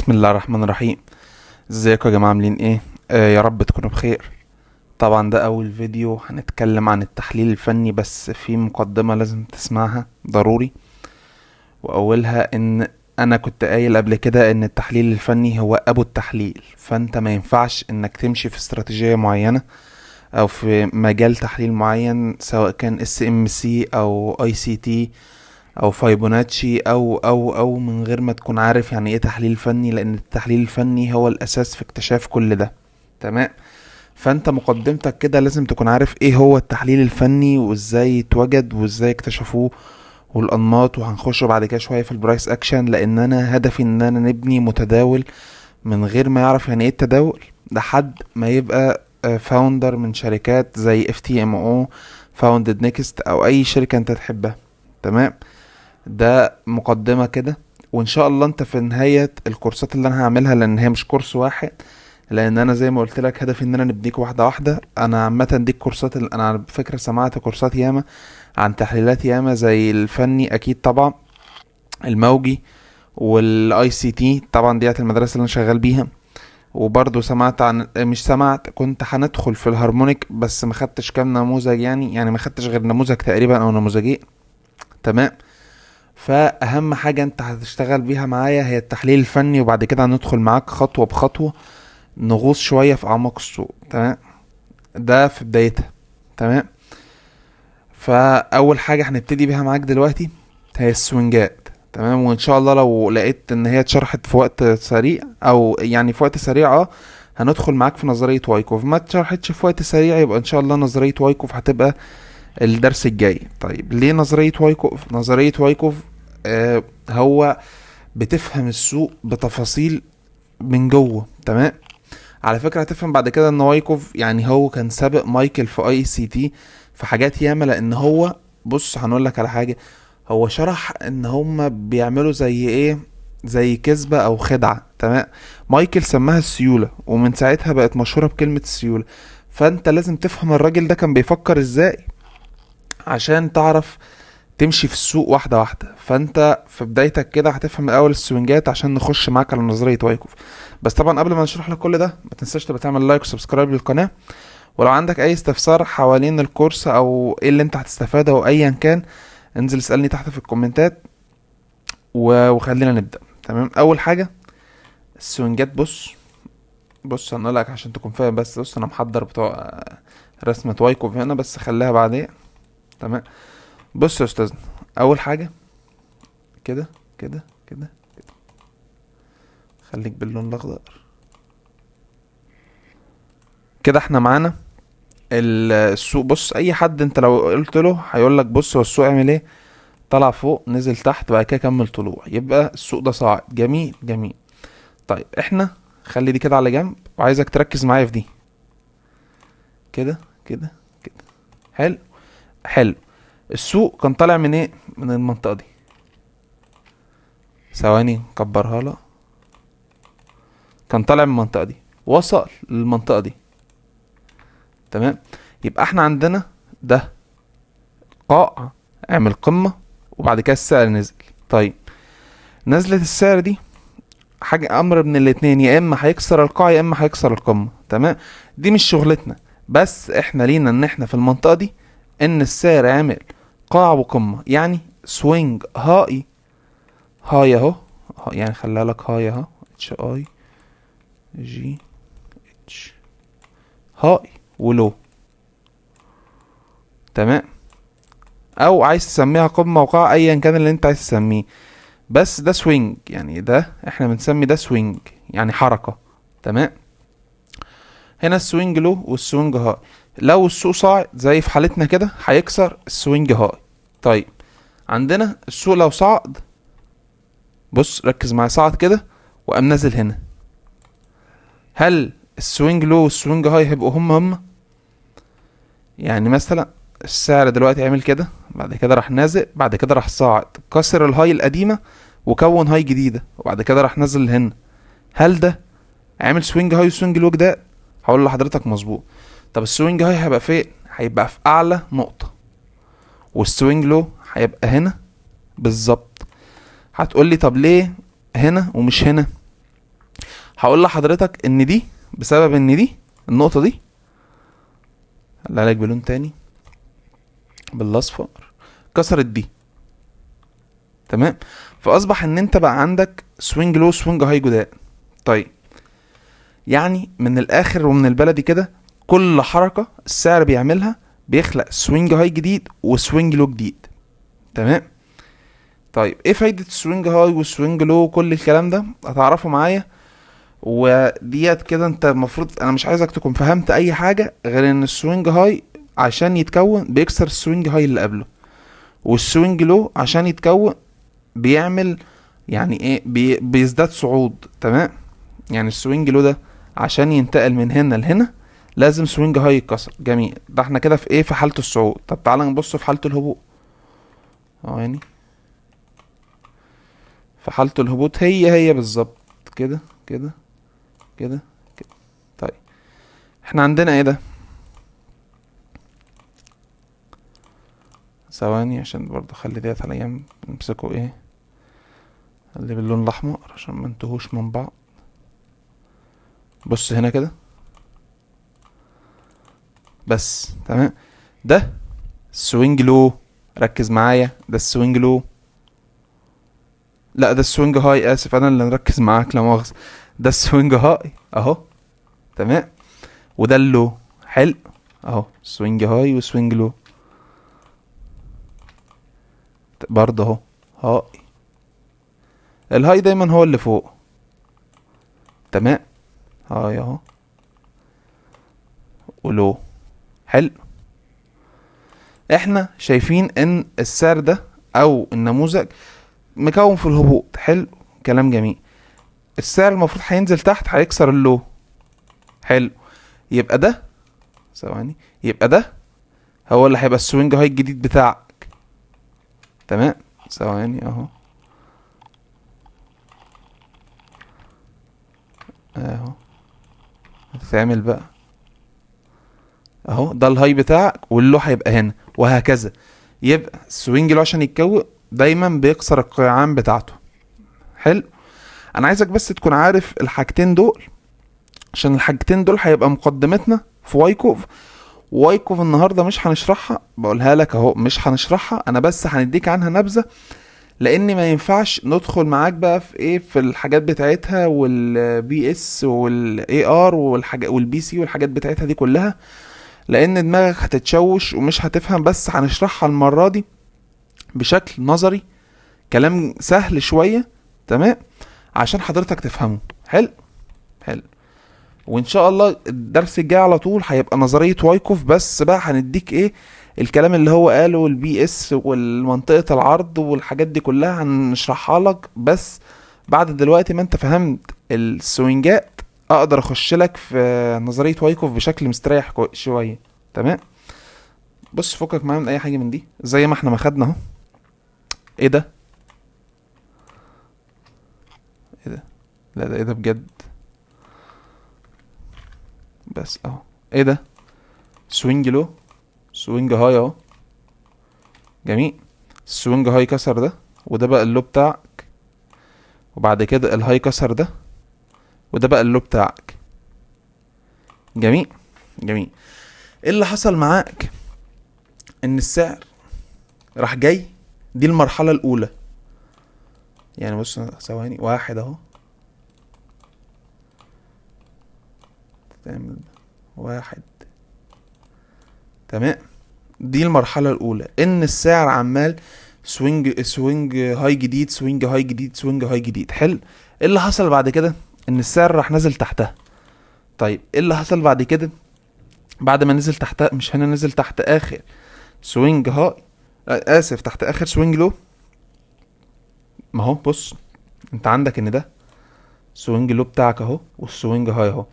بسم الله الرحمن الرحيم. ازيكم يا جماعة، عاملين ايه؟ يا رب تكونوا بخير. طبعا ده اول فيديو هنتكلم عن التحليل الفني، بس في مقدمة لازم تسمعها ضروري. واولها ان انا كنت قايل قبل كده ان التحليل الفني هو ابو التحليل، فانت ما ينفعش انك تمشي في استراتيجية معينة او في مجال تحليل معين، سواء كان SMC او ICT او فايبوناتشي او من غير ما تكون عارف يعني ايه تحليل فني، لان التحليل الفني هو الاساس في اكتشاف كل ده. تمام. فانت مقدمتك كده لازم تكون عارف ايه هو التحليل الفني وازاي اتوجد وازاي اكتشفوه والانماط، وهنخش بعد كده شويه في البرايس اكشن، لان انا هدفي ان انا نبني متداول من غير ما يعرف يعني ايه التداول لحد ما يبقى فاوندر من شركات زي FTMO، فاوندد نيكست، او اي شركه انت تحبها. تمام. ده مقدمة كده، وان شاء الله انت في نهاية الكورسات اللي انا هعملها، لان هي مش كورس واحد، لان انا زي ما قلت لك هدفي ان انا نديك واحدة واحدة. انا عامة ديك كورسات انا على فكرة سمعت كورسات ياما عن تحليلات ياما، زي الفني اكيد طبعا، الموجي، والICT طبعا ديت المدرسة اللي انا شغال بيها. وبرضه سمعت عن، مش سمعت، كنت هندخل في الهارمونيك بس ما خدتش كام نموذج، يعني ما خدتش غير نموذج تقريبا او نموذجين. تمام. فاهم حاجة انت هتشتغل بيها معايا هي التحليل الفني، وبعد كده هندخل معاك خطوة بخطوة نغوص شوية في اعماق السوق. تمام. ده في بدايتها. تمام. فاول حاجة هنبتدي بيها معاك دلوقتي هي السوينجات. تمام. وان شاء الله لو لقيت ان هي اتشرحت في وقت سريع، او يعني في وقت سريع هندخل معاك في نظرية وايكوف. ما اتشرحتش في وقت سريع يبقى ان شاء الله نظرية وايكوف هتبقى الدرس الجاي. طيب ليه نظرية وايكوف؟ نظرية وايكوف هو بتفهم السوق بتفاصيل من جوه. تمام. على فكرة هتفهم بعد كده ان وايكوف يعني هو كان سابق مايكل في ICT في حاجات ياما، لان هو، بص هنقول لك على حاجة، هو شرح ان هم بيعملوا زي ايه، زي كذبة او خدعة. تمام. مايكل سماها السيولة، ومن ساعتها بقت مشهورة بكلمة السيولة. فانت لازم تفهم الراجل ده كان بيفكر ازاي عشان تعرف تمشي في السوق واحدة واحدة. فانت في بدايتك كده هتفهم الاول السوينجات عشان نخش معاك على نظرية وايكوف. بس طبعا قبل ما نشرح لك كل ده ما تنساش تبقى تعمل لايك وسبسكرايب للقناة. ولو عندك اي استفسار حوالين الكورس او ايه اللي انت هتستفاده او ايا كان، انزل اسألني تحت في الكومنتات وخلينا نبدأ. تمام. اول حاجة السوينجات. بص هنقول لك عشان تكون فاهم. بس بص انا محضر بتوع رسمة وايكوف هنا، بس خليها بعدين. تمام. بص يا استاذنا، اول حاجة كده كده كده، خليك باللون الاخضر كده. احنا معانا السوق. بص اي حد انت لو قلت له هيقول لك بص هو السوق عمل ايه، طلع فوق نزل تحت بعد كده كمل طلوع، يبقى السوق ده صاعد. جميل جميل. طيب احنا خلي دي كده على جنب، وعايزك تركز معايا في دي. كده كده كده. حلو حلو. السوق كان طالع من ايه؟ من المنطقة دي. ثواني نكبرها له. كان طالع من المنطقة دي، وصل للمنطقة دي. تمام. يبقى احنا عندنا ده قاع اعمل قمة، وبعد كده السعر نزل. طيب نزلة السعر دي حاجة امر من الاتنين، يا اما هيكسر القاع يا اما هيكسر القمة. تمام. دي مش شغلتنا، بس احنا لينا ان احنا في المنطقة دي ان السعر عامل قاع وقمة، يعني سوينج هاي. هاي اهو، يعني خليها لك هاي اهو، HIGH، هاي ولو. تمام. او عايز تسميها قمة وقاع، ايا كان اللي انت عايز تسميه، بس ده سوينج. يعني ده احنا بنسمي ده سوينج، يعني حركة. تمام. هنا السوينج لو والسوينج هاي. لو السوق صاعد زي في حالتنا كده هيكسر السوينج هاي. طيب عندنا السوق لو صعد، بص ركز معايا، صعد كده وقام نازل هنا، هل السوينج لو والسوينج هاي هيبقوا هم؟ يعني مثلا السعر دلوقتي عمل كده، بعد كده راح نازل، بعد كده راح صاعد كسر الهاي القديمة وكون هاي جديدة، وبعد كده راح نازل هنا، هل ده عامل سوينج هاي وسوينج لو جداد؟ هقول لحضرتك مظبوط. طب السوينج هاي هيبقى فين؟ هيبقى في اعلى نقطة، والسوينج لو هيبقى هنا بالظبط. هتقول لي طب ليه هنا ومش هنا؟ هقول لحضرتك ان دي بسبب ان دي النقطة دي هقلها بلون تاني بالاصفر كسرت دي. تمام. فاصبح ان انت بقى عندك سوينج لو سوينج هاي جداد. طيب يعني من الاخر ومن البلدي كده، كل حركة السعر بيعملها بيخلق سوينج هاي جديد وسوينج لو جديد. تمام. طيب ايه فايدة السوينج هاي والسوينج لو وكل الكلام ده؟ هتعرفوا معايا. وديت كده انت المفروض، انا مش عايزك تكون فهمت اي حاجة غير ان السوينج هاي عشان يتكون بيكسر السوينج هاي اللي قبله، والسوينج لو عشان يتكون بيعمل يعني ايه بيزداد صعود. تمام. يعني السوينج لو ده عشان ينتقل من هنا لهنا لازم سوينج هاي يتكسر. جميل. ده احنا كده في ايه؟ في حالة الصعود. طب تعالى نبص في حالة الهبوط. يعني في حالة الهبوط هي بالظبط كده كده كده كده. طيب احنا عندنا ايه ده؟ ثواني عشان برضه اخلي ديت على جنب، نمسكه ايه اللي باللون الاحمر عشان ما انتهوش من بعض. بص هنا كده بس. تمام. ده السوينج لو، ركز معايا، ده السوينج لو. لا ده السوينج هاي، اسف انا اللي مركز معاك لا مؤاخذة. ده السوينج هاي اهو. تمام. وده اللو. حلو. اهو سوينج هاي وسوينج لو برضه اهو. هاي. الهاي دايما هو اللي فوق. تمام. هاي اهو ولو. حلو. احنا شايفين ان السعر ده او النموذج مكون في الهبوط. حلو. كلام جميل. السعر المفروض هينزل تحت هيكسر اللو. حلو. يبقى ده، ثواني، يبقى ده هو اللي هيبقى السوينج هاي الجديد بتاعك. تمام. ثواني اهو اهو هتتعمل بقى اهو. ده الهاي بتاعك واللو هيبقى هنا وهكذا. يبقى السوينج لو عشان يتكون دايما بيكسر القيعان بتاعته. حلو. انا عايزك بس تكون عارف الحاجتين دول عشان الحاجتين دول هيبقى مقدمتنا في وايكوف. وايكوف النهارده مش هنشرحها، بقولها لك اهو مش هنشرحها، انا بس هنديك عنها نبذه، لان ما ينفعش ندخل معاك بقى في ايه في الحاجات بتاعتها والبي اس والاي ار والحاجات والبي سي والحاجات بتاعتها دي كلها، لان دماغك هتتشوش ومش هتفهم. بس هنشرحها المره دي بشكل نظري، كلام سهل شويه. تمام. عشان حضرتك تفهمه. حلو. حلو. وان شاء الله الدرس الجاي على طول هيبقى نظريه وايكوف، بس بقى هنديك ايه الكلام اللي هو قاله البي اس والمنطقه العرض والحاجات دي كلها هنشرحها لك. بس بعد دلوقتي ما انت فهمت السوينجات اقدر اخش لك في نظريه وايكوف بشكل مستريح شويه. تمام. بص فكك معايا من اي حاجه من دي زي ما احنا ما خدنا اهو. ايه ده؟ ايه ده؟ لا ده ايه ده بجد؟ بس اهو. ايه ده؟ سوينج لو سوينج هاي اهو. جميل. السوينج هاي كسر ده وده بقى اللو بتاعك، وبعد كده الهاي كسر ده وده بقى اللو بتاعك. جميل. جميل. ايه اللي حصل معاك؟ ان السعر راح جاي، دي المرحلة الاولى. يعني بص ثواني، واحد اهو، تعمل واحد. تمام. دي المرحلة الاولى ان السعر عمال سوينج هاي جديد سوينج هاي جديد سوينج هاي جديد. حلو. ايه اللي حصل بعد كده؟ ان السعر راح نزل تحتها. طيب ايه اللي حصل بعد كده؟ بعد ما نزل تحت، مش هنا نزل تحت اخر سوينج هاي، اسف تحت اخر سوينج لو. ما هو بص، انت عندك ان ده سوينج لو بتاعك اهو والسوينج هاي اهو.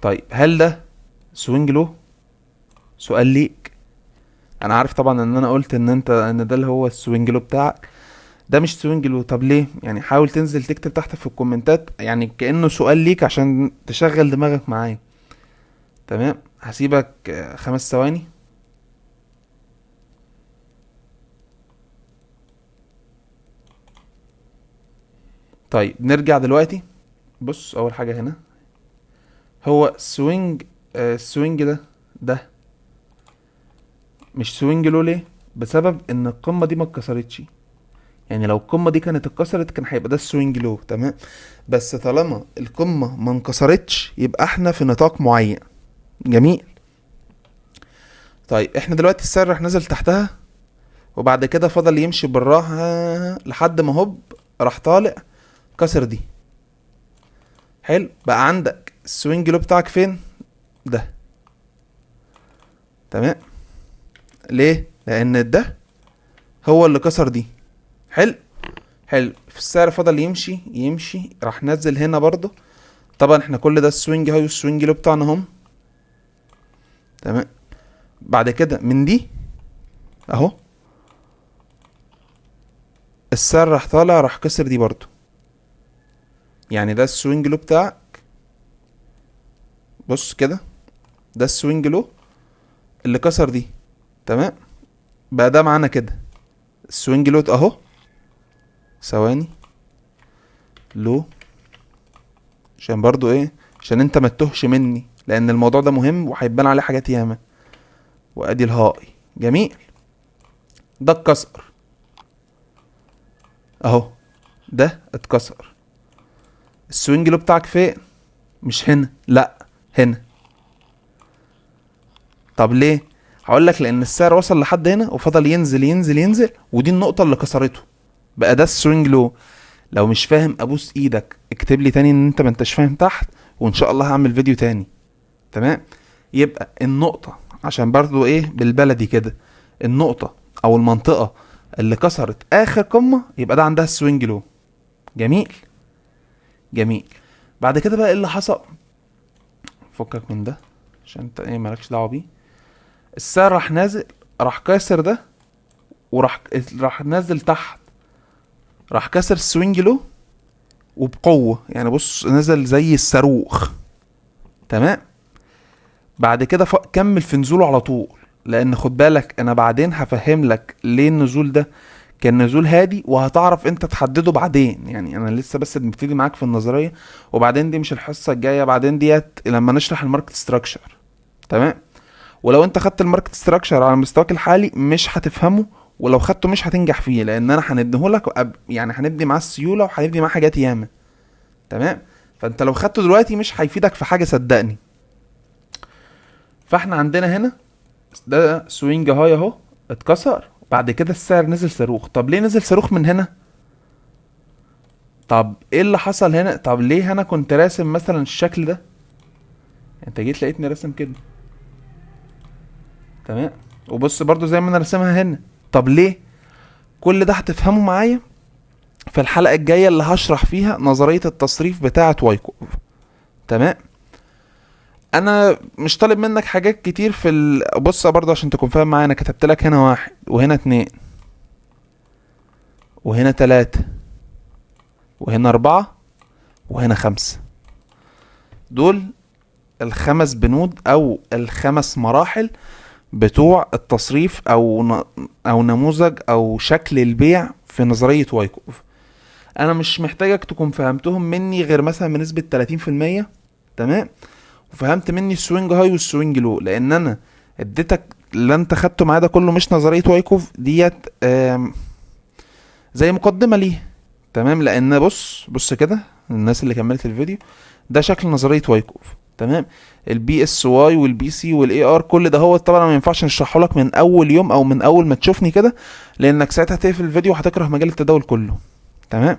طيب هل ده سوينج لو؟ سؤال ليك. انا عارف طبعا ان انا قلت ان انت ان ده اللي هو السوينج لو بتاعك. ده مش سوينج لو. طب ليه؟ يعني حاول تنزل تكتب تحت في الكومنتات، يعني كأنه سؤال ليك عشان تشغل دماغك معايا. تمام. هسيبك 5 ثواني. طيب نرجع دلوقتي بص اول حاجة هنا هو سوينج، السوينج ده مش سوينج لو. ليه؟ بسبب ان القمة دي ما اتكسرتش. يعني لو القمة دي كانت اتكسرت كان هيبقى ده السوينج لو، تمام. بس طالما القمة ما انكسرتش يبقى احنا في نطاق معين. جميل. طيب احنا دلوقتي السعر راح نزل تحتها، وبعد كده فضل يمشي بالراحة لحد ما هوب راح طالع كسر دي. حلو، بقى عندك السوينج لو بتاعك فين؟ ده. تمام. ليه؟ لان ده هو اللي كسر دي. حلو. حلو، في السعر فضل يمشي يمشي راح نزل هنا برضو. طبعا احنا كل ده السوينج هاي والسوينج لو بتاعنا هم. تمام. بعد كده من دي اهو السعر راح طالع راح كسر دي برضو. يعني ده السوينج لو بتاعك. بص كده، ده السوينج لو اللي كسر دي. تمام. بقى ده معانا كده السوينج لو اهو. ثواني، لو عشان برضو ايه، عشان انت ما تتوهش مني، لان الموضوع ده مهم وهيبان عليه حاجات ياما. وادي الهاي. جميل. ده اتكسر اهو، ده اتكسر. السوينج لو بتاعك فين؟ مش هنا، لا هنا. طب ليه؟ هقول لك لان السعر وصل لحد هنا وفضل ينزل ينزل ينزل، ودي النقطه اللي كسرته. بقى ده السوينج لو. لو مش فاهم ابوس ايدك اكتب لي تاني ان انت ما انتش فاهم تحت، وان شاء الله هعمل فيديو تاني. تمام. يبقى النقطه، عشان برضو ايه بالبلدي كده، النقطه او المنطقه اللي كسرت اخر قمه يبقى ده عندها السوينج لو. جميل. جميل. بعد كده بقى ايه اللي حصل؟ فكك من ده عشان انت ايه مالكش دعوه بيه. السعر راح نازل، راح كاسر ده، راح نازل تحت، راح كسر السوينج لو وبقوه. يعني بص نزل زي الصاروخ. تمام. بعد كده كمل في نزوله على طول، لان خد بالك انا بعدين هفهم لك ليه النزول ده كان نزول هادي، وهتعرف انت تحدده بعدين. يعني انا لسه بس بنبتدي معاك في النظريه، وبعدين دي مش الحصه الجايه، بعدين ديت لما نشرح الماركت ستراكشر. تمام. ولو انت خدت الماركت ستراكشر على مستواك الحالي مش هتفهمه، ولو خدته مش هتنجح فيه، لان انا هنديهولك يعني هنبدي معاه السيوله وهنبدي معاه حاجات ياما. تمام. فانت لو خدته دلوقتي مش هيفيدك في حاجه صدقني. فاحنا عندنا هنا ده سوينج هاي اهو اتكسر، بعد كده السعر نزل صاروخ. طب ليه نزل صاروخ من هنا؟ طب ايه اللي حصل هنا؟ طب ليه انا كنت راسم مثلا الشكل ده؟ انت جيت لقيتني راسم كده. تمام. وبص برضو زي ما انا راسمها هنا. طب ليه؟ كل ده هتفهمه معايا في الحلقة الجاية اللي هشرح فيها نظرية التصريف بتاعة وايكوف. تمام. انا مش طالب منك حاجات كتير في بص برضه عشان تكون فاهم معايا، انا كتبت لك هنا 1 وهنا 2 وهنا 3 وهنا 4 وهنا 5. دول الخمس بنود او الخمس مراحل بتوع التصريف او نموذج او شكل البيع في نظرية وايكوف. انا مش محتاجك تكون فهمتهم مني غير مثلا بنسبة 30%. تمام. وفهمت مني السوينج هاي والسوينج لو، لان انا اديتك اللي انت خدته معايا ده كله مش نظرية وايكوف ديت، زي مقدمة ليه. تمام. لان بص كده الناس اللي كملت الفيديو، ده شكل نظرية وايكوف. تمام. البي اس واي والبي سي والاي ار كل ده هو طبعا ما ينفعش نشرحه لك من اول يوم او من اول ما تشوفني كده، لانك ساعتها هتقفل الفيديو وهتكره مجال التداول كله. تمام.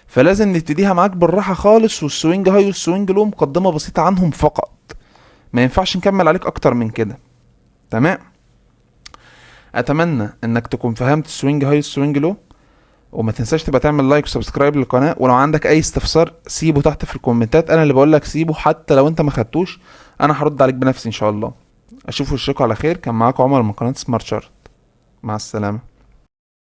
فلازم نبتديها معاك بالراحة خالص، والسوينج هاي والسوينج لو مقدمة بسيطة عنهم فقط، ما ينفعش نكمل عليك اكتر من كده. تمام. اتمنى انك تكون فهمت السوينج هاي والسوينج لو، وما تنساش تبقى تعمل لايك وسبسكرايب للقناه. ولو عندك اي استفسار سيبه تحت في الكومنتات، انا اللي بقول لك سيبه، حتى لو انت ما خدتوش انا هرد عليك بنفسي ان شاء الله. اشوف وشكوا على خير. كان معاكم عمر من قناه سمارت شارت. مع السلامه.